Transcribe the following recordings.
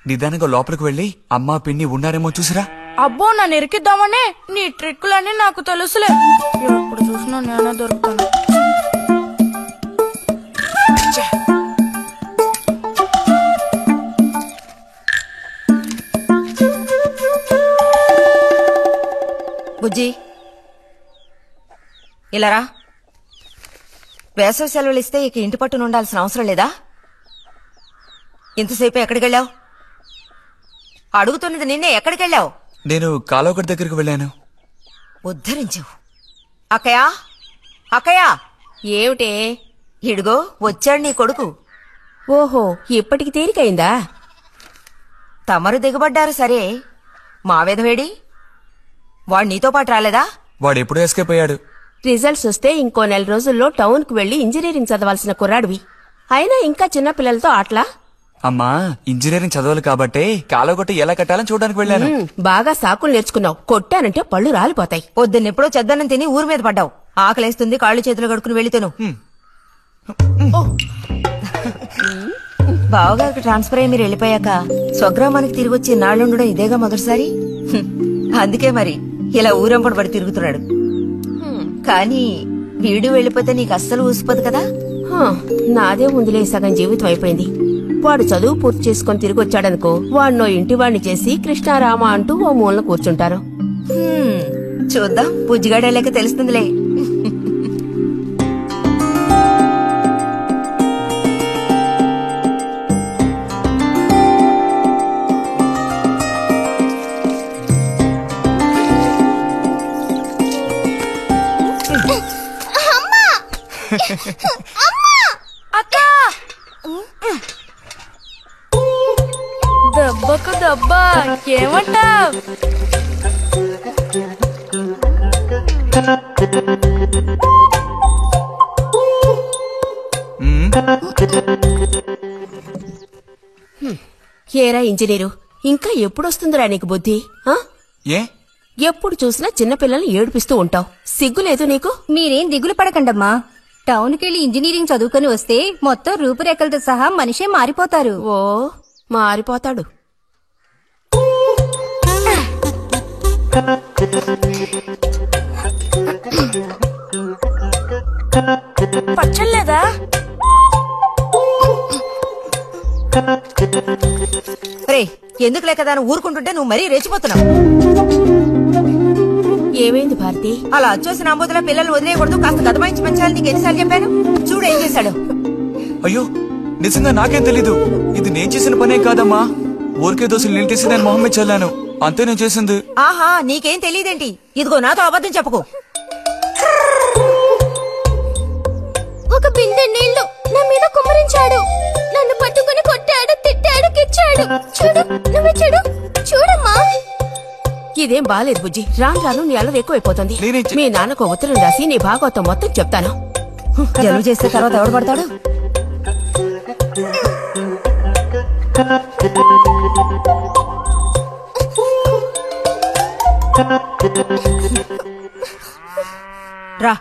నిదానంగా లోపలికి వెళ్ళి అమ్మా పిన్ని ఉన్నారేమో చూసిరా. అబ్బో నన్ను ఇరికిద్దామనే నీ ట్రిక్కులన్నీ నాకు తెలుసులే. ఎప్పుడు చూసినా నేనే దొరుకుతాను. బుజ్జి ఇలారా. వేసవి సెలవులు ఇస్తే ఇక ఇంటి పట్టున ఉండాల్సిన అవసరం లేదా? ఇంతసేపు ఎక్కడికెళ్ళావు? అడుగుతున్నది నిన్నే, ఎక్కడికెళ్ళావు? నేను కాలువగడ్డ దగ్గరికి వెళ్ళాను. ఉద్ధరించావు. అక్కయ్యా అక్కయ్యా. ఏమిటే? ఇడుగో వచ్చాడు నీ కొడుకు. ఓహో, ఇప్పటికి తీరికైందా? తమరు దిగబడ్డారు సరే, మావేదవేడి? వాడు నీతో పాటు రాలేదా? వాడెప్పుడూ ఎస్కేప్ అయ్యాడు. రిజల్ట్స్ వస్తే ఇంకో 4 రోజుల్లో టౌన్ కు వెళ్లి ఇంజనీరింగ్ చదవాల్సిన కుర్రాడివి. అయినా ఇంకా చిన్న పిల్లలతో ఆటలా? అమ్మా, ఇంజనీరింగ్ చదవాలి కాబట్టే కాలువగొట్ట ఎలా కట్టాలని చూడడానికి వెళ్ళాను. బాగా సాకులు నేర్చుకున్నావు. కొట్టానంటే పళ్ళు రాలిపోతాయి. పొద్దున్నెప్పుడో చెద్దన్నం తిని ఊరి మీద పడ్డావు. ఆకలేస్తుంది, కాళ్ళు చేతులు కడుక్కుని వెళితేను. బావగారికి ట్రాన్స్ఫర్ అయ్యి మీరు వెళ్ళిపోయాక స్వగ్రామానికి తిరిగొచ్చి నాళ్ళుండడం ఇదేగా మొదటిసారి. అందుకే మరి ఇలా ఊరంపడి పడి తిరుగుతున్నాడు. కానీ వీడు వెళ్ళిపోతే నీకు అస్సలు ఊసిపోదు కదా. నాదే ముందులే, సగం జీవితం అయిపోయింది. వాడు చదువు పూర్తి చేసుకుని తిరిగి వచ్చాడనుకో, వాడినో ఇంటి వాడిని చేసి కృష్ణారామ అంటూ ఓ మూలన కూర్చుంటారు. చూద్దాం, బుజ్జిగాడేలేక తెలుస్తుందిలే. దెబ్బకు దెబ్బ ఏమంటావ్? ఏరా ఇంజనీరు, ఇంకా ఎప్పుడొస్తుందిరా నీకు బుద్ధి? ఏ ఎప్పుడు చూసినా చిన్నపిల్లల్ని ఏడిపిస్తూ ఉంటావు. సిగ్గులేదు నీకు? మీరేం దిగులు పడకండమ్మా. టౌన్కెళ్ళి ఇంజనీరింగ్ చదువుకొని వస్తే మొత్తం రూపురేఖలతో సహా మనిషే మారిపోతారు. ఓ, మారిపోతాడు. పచ్చలేదా? రే, ఎందుకు లేక దాన్ని ఊరుకుంటుంటే నువ్వు మరీ రెచ్చిపోతున్నావు. ఏమైంది భారతి? అలా వచ్చేసి నాంబోతుల పిల్లల్ని వదిలేయకూడదు, కాస్త గదమాయించి పెంచాలని నీకు ఎన్నిసార్లు చెప్పాను? చూడు ఏం చేశాడు. అయ్యో, నిజంగా నాకేం తెలీదు. ఇది నేను చేసిన పనే కాదమ్మా. ఊరికే దోశలు నీళ్ళు తీసి నేను మొహం మీద చల్లాను, అంతే నేను చేసింది. ఆహా, నీకేం తెలియదేంటి? ఇదిగో నాతో అబద్ధం చెప్పుకో. ఒక బిందె నీళ్లు నా మీద కుమ్మరించాడు. నన్ను పట్టుకుని కొట్టాడు, తిట్టాడు, కిచ్చాడు. చూడు, నువ్వు చూడు, చూడమ్మా. ఇదేం బాలేదు బుజ్జి. రాను రాను నీ అల్లరి ఎక్కువైపోతుంది. మీ నాన్నకు ఉత్తరం రాసి నీ భాగవతం మొత్తం చెప్తాను. జలుబు చేస్తే తర్వాత ఎవడు పడతాడు? రా.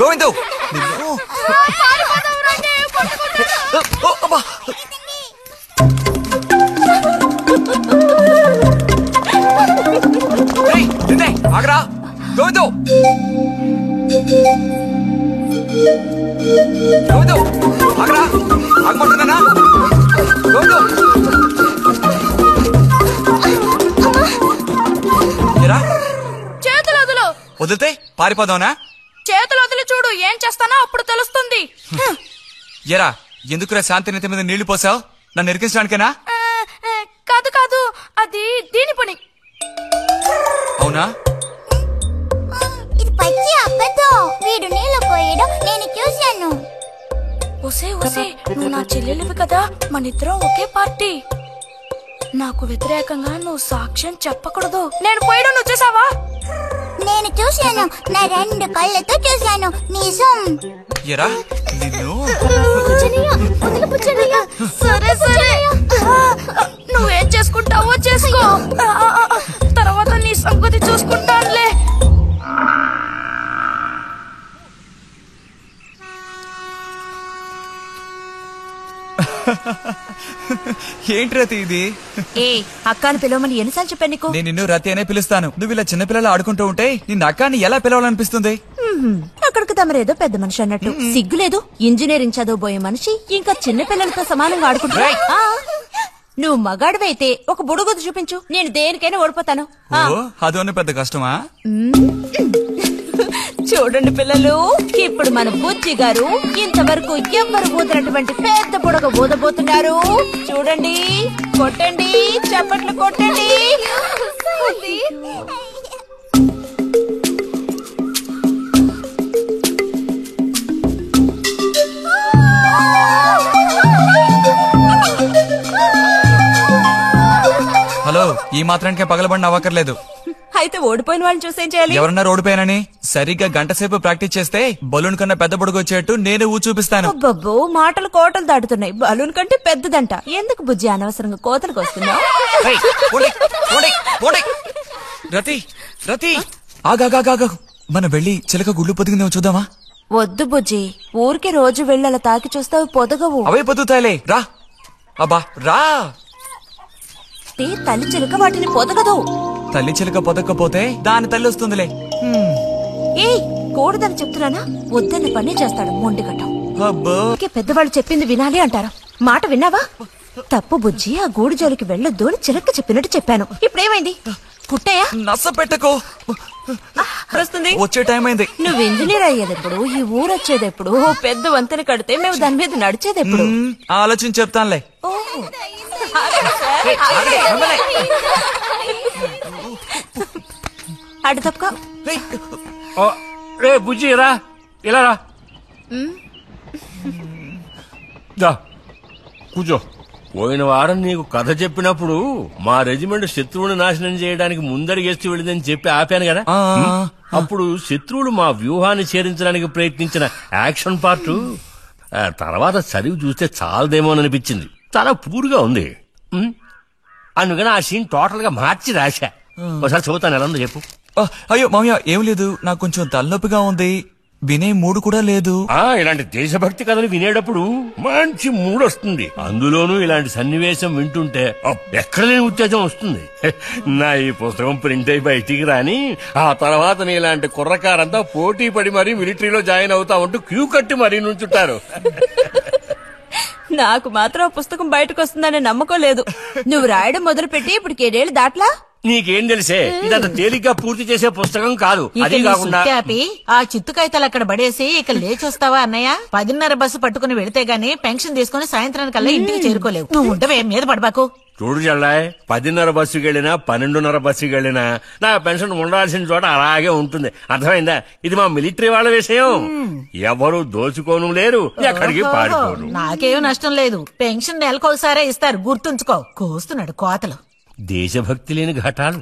గోవిందు, ఆగరా గోవిందు. గోవిందు ఆగరా, ఆగమంటున్నానా? గోవిందు చేతులు వదులు. వదిలితే పారిపోదావునా? చేతులు వదిలి చూడు, ఏం చేస్తానో అప్పుడు తెలుస్తుంది. ఎరా, ఎందుకురా శాంతి నెత్తి మీద నీళ్లు పోసావు? నన్ను ఎరికించడానికేనా? కాదు కాదు, అది దీని పని. అవునా? ఇది పచ్చి అబద్ధం. వీడు నీళ్లు పోయడం నేను చూశాను. ఒసే ఒసే, నువ్వు నా చెల్లెలివి కదా, మనిద్దరం ఒకే పార్టీ. నాకు వ్యతిరేకంగా నువ్వు సాక్ష్యం చెప్పకూడదు. నేను పోయడం నువ్వు చూసావా? నేను చూశాను, నా 2 కళ్ళతో చూశాను. నిజం. ఎరా నిన్ను. సరే సరే, నువ్వేం చేసుకుంటావో చేసుకో. తర్వాత నీ ఏంటి రతి ఇది? ఏ అక్కాని పిలవమని ఎన్నిసార్లు చెప్పాను నీకు? నేను నిన్ను రతి అనే పిలుస్తాను. నువ్వు ఇలా చిన్నపిల్లలు ఆడుకుంటూ ఉంటే నిన్న అక్కాని ఎలా పిలవాలనిపిస్తుంది? అక్కడికి తమరేదో పెద్ద మనిషి అన్నట్టు. సిగ్గులేదు? ఇంజనీరింగ్ చదవబోయే మనిషి ఇంకా చిన్న పిల్లలతో సమానంగా ఆడుకుంటా. నువ్వు మగాడివైతే ఒక బుడుగుద్దు చూపించు, నేను దేనికైనా ఓడిపోతాను. అదోనే పెద్ద కష్టమా? చూడండి పిల్లలు, ఇప్పుడు మన బుజ్జి గారు ఇంతవరకు ఎవ్వరు ఊదినటువంటి పెద్ద బుడగ ఊదబోతున్నారు. చూడండి, కొట్టండి, చప్పట్లు కొట్టండి. హలో, ఈ మాత్రానికే పగలబడిన అవ్వకర్లేదు. అయితే ఓడిపోయిన వాళ్ళని చూసేం చేయాలి? ఎవరన్నా ఓడిపోయానని సరిగ్గా గంట సేపు ప్రాక్టీస్ చేస్తే బలూన్ కన్నా పెద్ద బుడుగు వచ్చేట్టు నేనే చూపిస్తాను. అబ్బబ్బో, మాటలు కోటలు దాటుతున్నాయి. బలూన్ కంటే పెద్దదంట. ఎందుకు బుజ్జి అనవసరంగా కోతలకు వస్తున్నావు? రతి రతి ఆగాగాగా, మనం వెళ్ళి చిలక గుళ్ళు పొదిగిందేమో చూద్దామా? వద్దు బుజ్జి, ఊరికే రోజు వెళ్ళి అలా తాకి చూస్తావు, పొదగవు. అవే పొద్దుతాయిలే, రా. అబ్బా రా. తల్లి చిలక వాటిని పొదగదు. తల్లి చిలక పొదక్కపోతే దాని తల్లి వస్తుందిలే. ఏ కూడదని చెప్తున్నానా? వద్దన్న పని చేస్తాడు మొండిగట్టం. అబ్బో, పెద్దవాళ్ళు చెప్పింది వినాలి అంటారు. మాట విన్నావా? తప్పు బుజ్జి, ఆ గూడు జోలికి వెళ్ళొద్దు అని చిలక చెప్పినట్టు చెప్పాను. ఇప్పుడేమైంది? కుట్టయా? నచ్చ పెట్టుకో. వస్తుంది, వచ్చే టైం అయింది. నువ్వు ఇంజనీర్ అయ్యేదెప్పుడు? ఈ ఊరు వచ్చేదెప్పుడు? పెద్ద వంతెన కడితే మేము దాని మీద నడిచేదెప్పుడు? ఆలోచించి చెప్తానులే. అడు తప్ప రే బుజ్జి, రా ఇలా రా. కూర్చో. పోయిన వారం నీకు కథ చెప్పినప్పుడు మా రెజిమెంట్ శత్రువుని నాశనం చేయడానికి ముందడిగేస్తూ వెళ్ళిందని చెప్పి ఆపాను కదా. అప్పుడు శత్రువులు మా వ్యూహాన్ని చేరించడానికి ప్రయత్నించిన యాక్షన్ పార్ట్ తర్వాత చదివి చూస్తే చాలదేమోననిపించింది. చాలా పూర్గా ఉంది. అందుకని ఆ సీన్ టోటల్ గా మార్చి రాశా. ఒకసారి చదువుతాను, ఎలా ఉందో చెప్పు. అయ్యో మామయ్య, ఏం లేదు, నాకు కొంచెం తలనొప్పిగా ఉంది. వినే మూడు కూడా లేదు. ఇలాంటి దేశభక్తి కథలు వినేటప్పుడు మంచి మూడ్ వస్తుంది. అందులోనూ ఇలాంటి సన్నివేశం వింటుంటే ఎక్కడ లేని ఉత్తేజం వస్తుంది. నా ఈ పుస్తకం ప్రింట్ అయి బయటికి రాని ఆ తర్వాత నీ ఇలాంటి కుర్రకారంతా పోటీ పడి మరీ మిలిటరీలో జాయిన్ అవుతా ఉంటూ క్యూ కట్టి మరీ నుంచుంటారు. నాకు మాత్రం ఆ పుస్తకం బయటకు వస్తుందనే నమ్మకం లేదు. నువ్వు రాయడం మొదలుపెట్టి ఇప్పుడు 7 దాట్లా. నీకేం తెలిసే, ఇదంత తేలిగ్గా పూర్తి చేసే పుస్తకం కాదు. అది కాకుండా ఆ చిత్తు కాగితాలు అక్కడ పడేసి ఇక లేచొస్తావా అన్నయ్య? 10:30 బస్సు పట్టుకుని వెళితే గానీ పెన్షన్ తీసుకుని సాయంత్రానికల్లా ఇంటికి చేరుకోలేవు. నువ్వు ఉండవే, మీద పడబాకు. చూడు జల్లాయ్, 10:30 బస్సుకి వెళ్ళినా 12:30 బస్సుకి వెళ్ళినా నా పెన్షన్ ఉండాల్సిన చోట అలాగే ఉంటుంది. అర్థమైందా? ఇది మా మిలిటరీ వాళ్ళ విషయం. ఎవరు దోచుకోను లేరు, ఎక్కడికి పారిపోరు. నాకేం నష్టం లేదు. పెన్షన్ నెలకోసారే ఇస్తారు, గుర్తుంచుకో. కోస్తున్నాడు కోతలు. దేశభక్తి లేని ఘటాలు.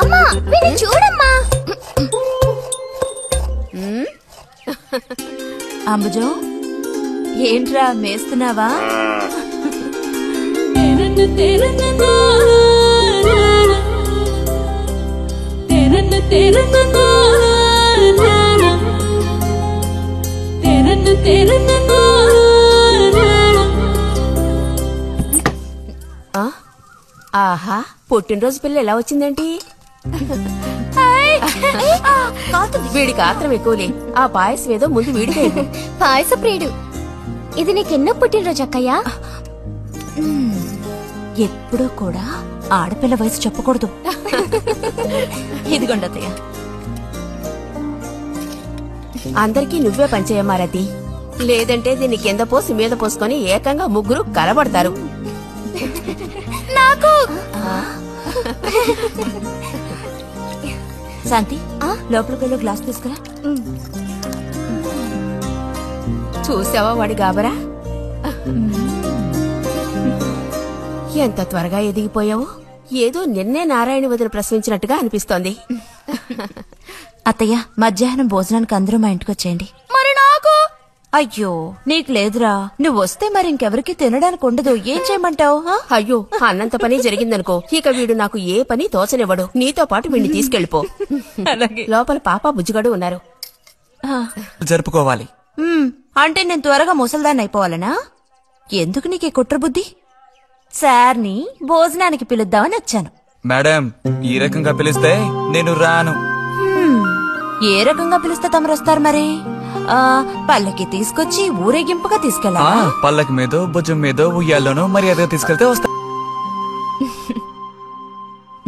అమ్మా, వీడిని చూడమ్మా. అంబుజం, ఏంట్రా మేస్తున్నావా? ఆహా, పుట్టినరోజు పిల్ల ఎలా వచ్చిందేంటి? వీడికి ఆత్రం ఎక్కువలే. ఆ పాయసం ఏదో ముందు వీడికే. పాయస ప్రియుడు. ఇది నీకెన్నో పుట్టినరోజు అక్కయ్యా? ఎప్పుడూ కూడా ఆడపిల్ల వయసు చెప్పకూడదు. ఇదిగోండి అత్తయ్య. అందరికీ నువ్వే పంచేయమ్మా రతి. లేదంటే దీన్ని కింద పోసి మీద పోసుకొని ఏకంగా ముగ్గురు కలబడతారు. నాకు శాంతి, లోపలికి వెళ్ళి గ్లాస్ తీసుకురా. చూసావా వాడి గాబరా? ఎంత త్వరగా ఎదిగిపోయావు. ఏదో నిన్నే నారాయణ వదిన ప్రశ్నించినట్టుగా అనిపిస్తోంది. అత్తయ్య, మధ్యాహ్నం భోజనానికి అందరూ మా ఇంటికి వచ్చేయండి. మరి నాకు అయ్యో నీకు లేదురా, నువ్వు వస్తే మరి ఇంకెవరికి తినడానికి ఉండదు. ఏం చేయమంటావు? అయ్యో అన్నంత పని జరిగిందనుకో, ఇక వీడు నాకు ఏ పని తోచనివ్వడు. నీతో పాటు వీడిని తీసుకెళ్లిపో. లోపల పాప బుజ్జిగాడు ఉన్నారు. జరుపుకోవాలి. అంటే నేను త్వరగా ముసల్దాన్ని అయిపోవాలనా? ఎందుకు నీకే కుట్ర బుద్ధి? సార్ని భోజనానికి పిలుద్దామని వచ్చాను. మేడం, ఈ రకంగా పిలిస్తే నేను రాను. ఏ రకంగా పిలిస్తే తమరు వస్తారు మరి? పల్లకి తీసుకొచ్చి ఊరేగింపుగా తీసుకెళ్ళా? పల్లకి మీదో భుజం మీదో ఉయ్యాల్లోనో మర్యాదగా తీసుకెళ్తే వస్తా.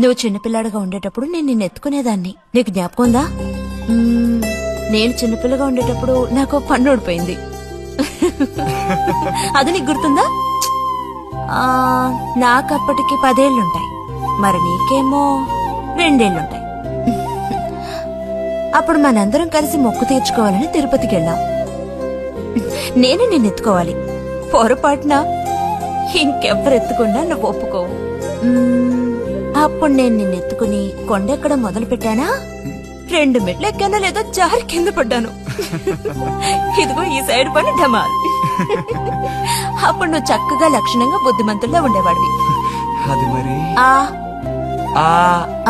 నువ్వు చిన్నపిల్లాడుగా ఉండేటప్పుడు నేను నిన్ను ఎత్తుకునేదాన్ని. నీకు జ్ఞాపకం ఉందా? నేను చిన్నపిల్లగా ఉండేటప్పుడు నాకు పన్ను ఊడిపోయింది. అది నీకు గుర్తుందా? నాకప్పటికి 10 ఏళ్లుంటాయి, మరి నీకేమో 2 ఏళ్లుంటాయి. అప్పుడు మనందరం కలిసి మొక్కు తీర్చుకోవాలని తిరుపతికి వెళ్ళాం. నేను నిన్ను ఎత్తుకోవాలి. పొరపాటున ఇంకెవ్వరు ఎత్తుకున్నా నువ్వు ఒప్పుకోవు. అప్పుడు నేను నిన్ను ఎత్తుకుని కొండెక్కడం మొదలు పెట్టానా, 2 మెట్లు ఎక్కానో లేదో జారి కింద పడ్డాను. ఇదిగో ఈ సైడ్ పని ఢమాల్. అప్పుడు నువ్వు చక్కగా లక్షణంగా బుద్ధిమంతుల్లో ఉండేవాడివి. అది మరి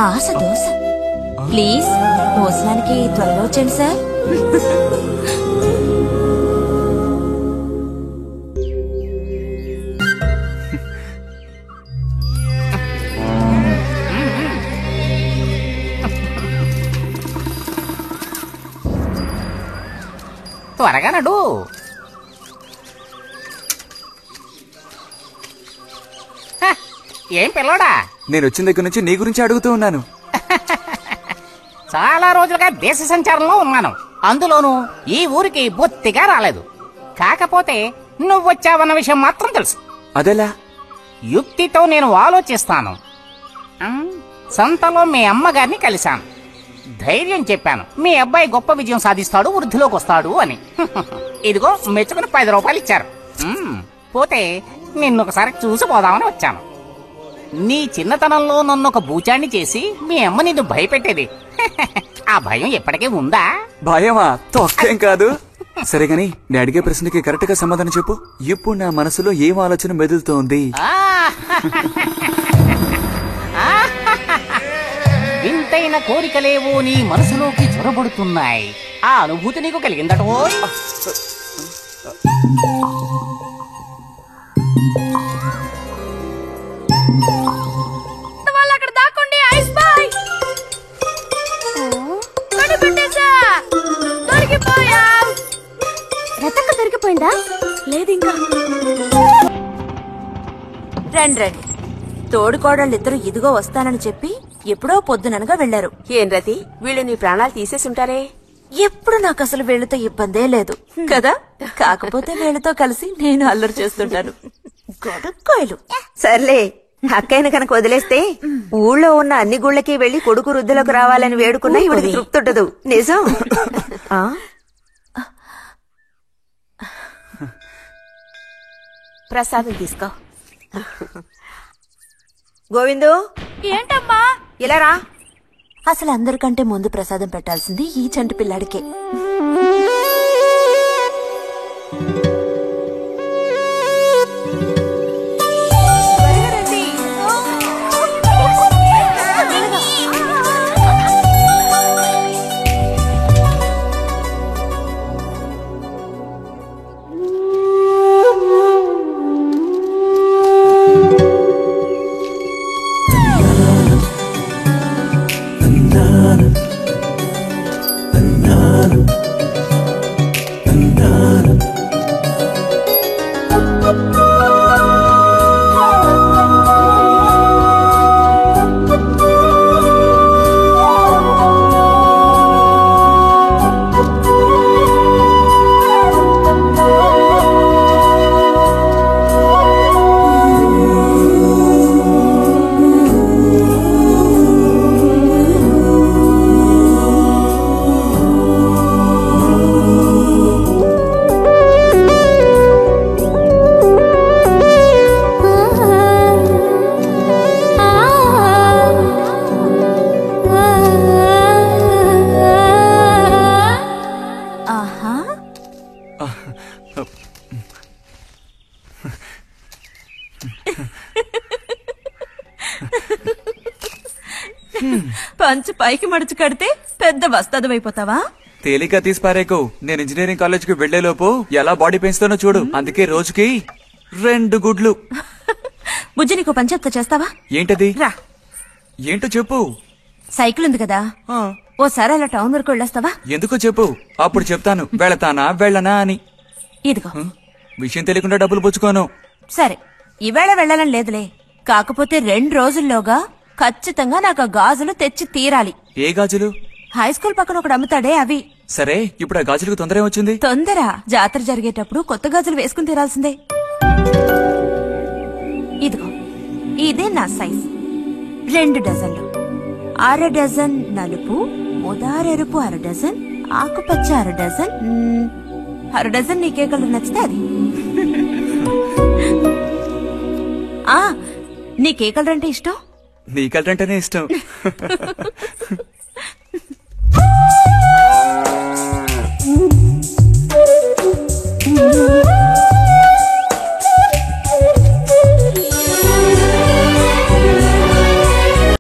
ఆశ దోశ. ప్లీజ్ భోజనానికి త్వరగా వచ్చండి సార్. త్వరగా నడు. ఏం పిల్లోడా, నేను వచ్చిన దగ్గర నుంచి నీ గురించి అడుగుతూ ఉన్నాను. చాలా రోజులుగా దేశ సంచారంలో ఉన్నాను. అందులోనూ ఈ ఊరికి బొత్తిగా రాలేదు. కాకపోతే నువ్వు వచ్చావన్న విషయం మాత్రం తెలుసు. అదెలా? యుక్తితో నేను ఆలోచిస్తాను. సంతలో మీ అమ్మగారిని కలిశాను. ధైర్యం చెప్పాను, మీ అబ్బాయి గొప్ప విజయం సాధిస్తాడు, వృద్ధిలోకి వస్తాడు అని. ఇదిగో మెచ్చుకుని 10 రూపాయలు ఇచ్చారు. పోతే నిన్నొకసారి చూసి పోదామని వచ్చాను. నీ చిన్నతనంలో నన్ను ఒక బూచాన్ని చేసి మీ అమ్మ నిన్ను భయపెట్టేది. ఆ భయం ఎప్పటికీ ఉందా? భయమా? తొక్కేం కాదు. సరే గాని నేను అడిగే ప్రశ్నకి కరెక్ట్ గా సమాధానం చెప్పు. ఇప్పుడు నా మనసులో ఏం ఆలోచన మెదులుతోంది? వింతైన కోరికలేవో నీ మనసులోకి చొరబడుతున్నాయి. ఆ అనుభూతి నీకు కలిగిందటో? అక్కడ దాక్కోండి. Ice boy దొరికిపోయా. రతక్క దొరికిపోయిందా? లేదు ఇంకా. రండి రండి. తోడుకోడళ్ళిద్దరూ ఇదిగో వస్తానని చెప్పి ఎప్పుడో పొద్దుననగా వెళ్లారు. ఏం రతి, వీళ్ళు నీ ప్రాణాలు తీసేసుంటారే. ఎప్పుడు నాకు అసలు వీళ్ళతో ఇబ్బందే లేదు కదా. కాకపోతే వీళ్ళతో కలిసి నేను అల్లరి చేస్తుంటాను. గొడక్కాయలు. సర్లే, అక్కయ్యను కనుక వదిలేస్తే ఊళ్ళో ఉన్న అన్ని గుళ్ళకి వెళ్లి కొడుకు వృద్ధిలోకి రావాలని వేడుకున్నా ఇవిడికి తృప్తి ఉండదు. నిజం. ప్రసాదం తీసుకో. గోవిందు, ఏంటమ్మా? ఇలా రా. అసలు అందరికంటే ముందు ప్రసాదం పెట్టాల్సింది ఈ చంటి పిల్లాడికే. పంచ పైకి మడిచి కడితే పెద్ద వస్తాదమైపోతావా? తేలిక తీసి పారేకు. నేను ఇంజనీరింగ్ కాలేజ్ కి వెళ్లేలోపు ఎలా బాడీ పెంచుతానో చూడు. అందుకే రోజుకి 2 గుడ్లు. బుజ్జి నీకు పని చెప్తా, చేస్తావా? ఏంటది? రా. ఏంటో చెప్పు. సైకిల్ ఉంది కదా, ఓసారి అలా టౌన్ వరకు వెళ్ళొస్తావా? ఎందుకో చెప్పు, అప్పుడు చెప్తాను వెళతానా వెళ్ళనా అని. ఇదిగో. విషయం తెలియకుండా డబ్బులు పుచ్చుకోను. సరే, ఈవేళ వెళ్ళాలని లేదులే. కాకపోతే 2 రోజుల్లోగా ఖచ్చితంగా నాకు ఆ గాజులు తెచ్చి తీరాలి. ఏ గాజులు? హై స్కూల్ పక్కన ఒకడు అమ్ముతాడే అవి. సరే, ఇప్పుడు ఆ గాజులకు తొందర ఏమొచ్చింది? తొందర జాతర జరిగేటప్పుడు కొత్త గాజులు వేసుకుని తీరాల్సిందే. ఇదిగో, ఇదే నా సైజ్. 2 డజన్లు. 1/2 డజన్ నలుపు, ఉదారెరుపు 1/2 డజన్, ఆకుపచ్చ 1/2 డజన్. 1/2 డజన్ నీకే కలర్ నచ్చితే అది. నీకే కలర్ అంటే ఇష్టం? నీ కలర్ అంటేనే ఇష్టం.